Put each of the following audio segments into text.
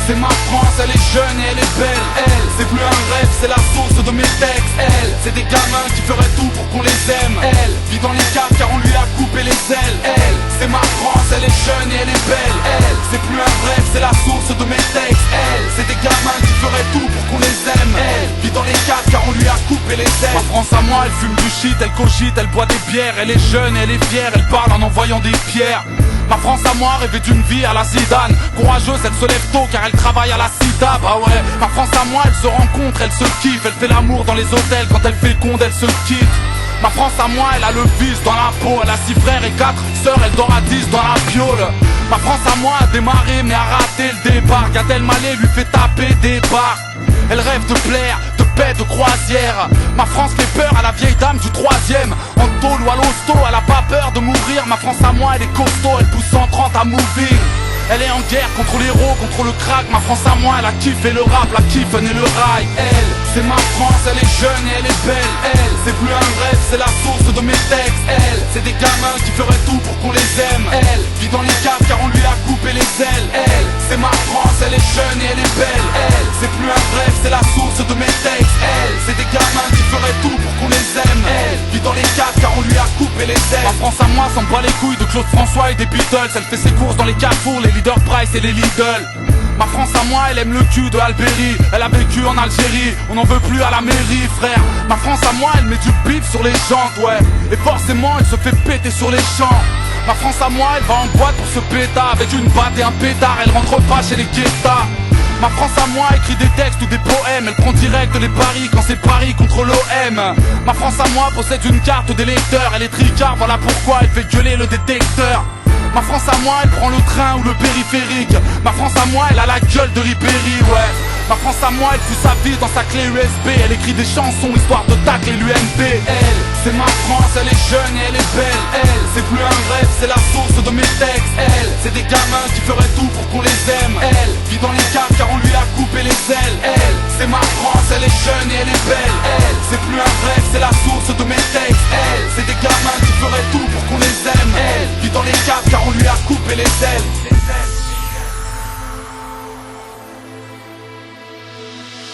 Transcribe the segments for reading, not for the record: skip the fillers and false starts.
c'est ma France, elle est jeune et elle est belle. Elle, c'est plus un rêve, c'est la source de mes textes. Elle, c'est des gamins qui feraient tout pour qu'on les aime. Elle, vit dans les caves car on lui a coupé les ailes. Elle, c'est ma France, elle est jeune et elle est belle. Elle, c'est plus un rêve, c'est la source de mes textes. Elle, c'est des gamins qui feraient tout pour qu'on les aime. Elle, vit dans les caves car on lui a coupé les ailes. Ma France à moi, elle fume du shit, elle cogite, elle boit des bières. Elle est jeune et elle est fière, elle parle en envoyant des pierres. Ma France à moi rêvait d'une vie à la Zidane. Courageuse, elle se lève tôt car elle travaille à la CIDA. Bah ouais, ma France à moi, elle se rencontre, elle se kiffe. Elle fait l'amour dans les hôtels, quand elle féconde, elle se quitte. Ma France à moi, elle a le vice dans la peau. Elle a 6 frères et 4 sœurs, elle dort à 10 dans la piole. Ma France à moi a démarré mais a raté le départ. Gad Elmaleh lui fait taper des barres. Elle rêve de plaire, de paix, de croisière. Ma France fait peur à la vieille dame du 3e. En tôle ou à l'hosto, elle a pas peur de mourir. Ma France à moi, elle est costaud, elle pousse 130 à mourir. Elle est en guerre contre l'héros, contre le crack. Ma France à moi, elle a kiffé le rap, la kiffe et le rail. Elle, c'est ma France, elle est jeune et elle est belle. Elle, c'est plus un rêve, c'est la source de mes textes. Elle, c'est des gamins qui feraient tout pour qu'on les aime. Elle, vit dans les caves car on lui a coupé les ailes. Elle, c'est ma France, elle est jeune et elle est belle. Elle, c'est plus un rêve, c'est la source de mes textes. Elle, c'est des gamins qui feraient tout pour qu'on les aime. Elle, vit dans les caves car on lui a coupé les ailes. Ma France à moi s'en bat les couilles de Claude François et des Beatles. Elle fait ses courses dans les carrefours, les Leader Price et les Lidl. Ma France à moi, elle aime le cul de Albéry. Elle a vécu en Algérie, on n'en veut plus à la mairie, frère. Ma France à moi, elle met du bif sur les jantes, ouais. Et forcément, elle se fait péter sur les champs. Ma France à moi, elle va en boîte pour se pétard. Avec une batte et un pétard, elle rentre pas chez les guettas. Ma France à moi écrit des textes ou des poèmes. Elle prend direct les paris quand c'est Paris contre l'OM. Ma France à moi possède une carte des lecteurs. Elle est tricard, voilà pourquoi elle fait gueuler le détecteur. Ma France à moi, elle prend le train ou le périphérique. Ma France à moi, elle a la gueule de Ribéry, ouais. Ma France à moi, elle fout sa vie dans sa clé USB. Elle écrit des chansons histoire de tacler l'UMP. Elle, c'est ma France, elle est jeune et elle est belle. Elle, c'est plus un rêve, c'est la source de mes textes. Elle, c'est des gamins qui feraient tout pour qu'on les aime. Elle, vit dans les caves car on lui a coupé les ailes. Elle, c'est ma France, elle est jeune et elle est belle. Elle, c'est plus un rêve, c'est la source de mes textes. Elle, c'est des gamins qui feraient tout pour qu'on les aime. Elle, vit dans les caves car on lui a coupé les ailes.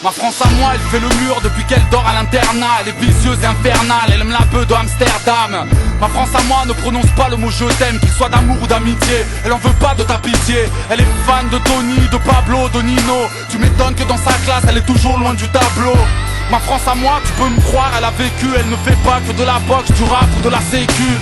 Ma France à moi, elle fait le mur depuis qu'elle dort à l'internat. Elle est vicieuse et infernale, elle aime la beuh de Amsterdam. Ma France à moi ne prononce pas le mot je t'aime, qu'il soit d'amour ou d'amitié. Elle en veut pas de ta pitié. Elle est fan de Tony, de Pablo, de Nino. Tu m'étonnes que dans sa classe, elle est toujours loin du tableau. Ma France à moi, tu peux me croire, elle a vécu. Elle ne fait pas que de la boxe, du rap ou de la sécu.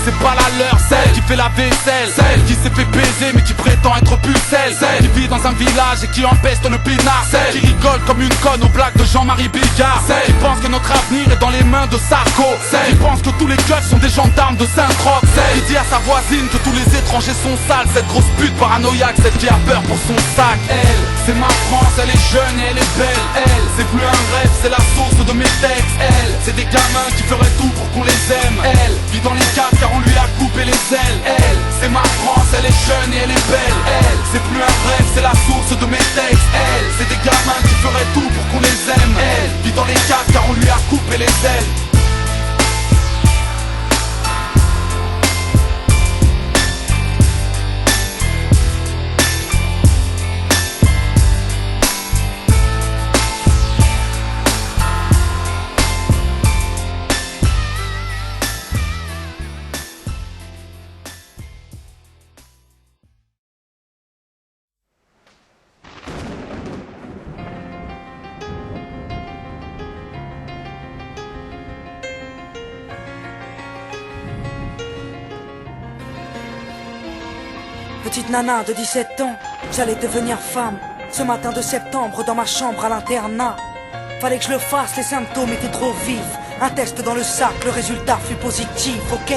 C'est pas la leur, celle qui fait la vaisselle, celle qui s'est fait baiser mais qui prétend être pucelle, celle qui vit dans un village et qui empeste le pinard, celle qui rigole comme une conne aux blagues de Jean-Marie Bigard, celle qui pense que notre avenir est dans les mains de Sarko, celle qui pense que tous les keufs sont des gendarmes de Saint-Trope, celle qui dit à sa voisine que tous les étrangers sont sales, cette grosse pute paranoïaque, celle qui a peur pour son sac. Elle, c'est ma France, elle est jeune et elle est belle. Elle, c'est plus un rêve, c'est la source de mes textes. Elle, c'est des gamins qui feraient tout pour qu'on les aime. Elle, vit dans les caves car on lui a coupé les ailes. Elle, c'est ma France, elle est jeune et elle est belle. Elle, c'est plus un rêve, c'est la source de mes textes. Elle, c'est des gamins qui feraient tout pour qu'on les aime. Elle, vit dans les caves car on lui a coupé les ailes. Petite nana de 17 ans, j'allais devenir femme. Ce matin de septembre dans ma chambre à l'internat. Fallait que je le fasse, les symptômes étaient trop vifs. Un test dans le sac, le résultat fut positif, ok.